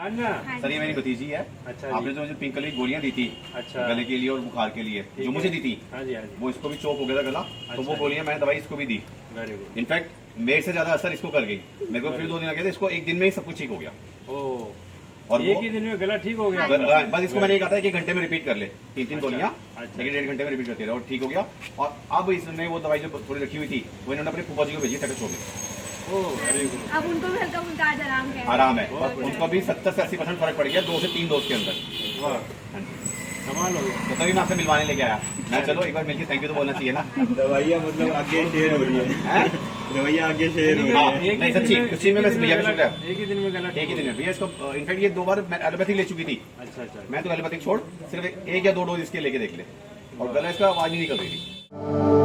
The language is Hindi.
अन्ना सर ये मेरी भतीजी है। अच्छा आपने जो मुझे पिंक कलर की गोलियां दी थी अच्छा गले के लिए और बुखार के लिए जो मुझे दी थी, हाँ जी हाँ जी वो इसको भी चोक हो गया था गला, तो वो अच्छा। गोलियां मैंने दवाई इसको भी दी। Very good. इनफैक्ट मेरे से ज्यादा असर इसको कर गई। मेरे को फिर 2 दिन लगे थे, इसको 1 दिन में ही सब कुछ ठीक हो गया। ओ और एक ही दिन में गला ठीक हो गया। बस इसको मैंने कहा था कि 1 घंटे में रिपीट कर ले 3 गोलियां, अच्छा। लेकिन 1.5 घंटे में रिपीट करते रहे और ठीक हो गया। और अब इसने वो दवाई जो थोड़ी रखी हुई थी वो इन्होंने अपने फूफा जी को भेजी, टच हो गई। ओ वेरी गुड। अब उनको भी हल्का फुल्का आज आराम है। आराम है, और उनको भी 70 से 80% फर्क पड़ गया 2 से 3 डोज के अंदर। वाह कमाल हो गया। तो तभी मैं आपसे मिलवाने लेके आया। मैं चलो एक बार मिलकर थैंक यू तो बोलना चाहिए ना। दवाइयाँ मतलब आगे शेयर हो रही है, दवाइयाँ आगे शेयर हो रही हाँ, है। नहीं सच्ची उसी में मैं भैया का शुक्र है। एक ही दिन में गला एक ही दिन में भैया इसको इनफैक्ट ये 2 बार एलोपैथिक ले चुकी थी। अच्छा अच्छा मैं तो एलोपैथिक छोड़ सिर्फ 1 या 2 डोज इसके लेके देख ले, और गला इसका आवाज ही नहीं निकल रही थी।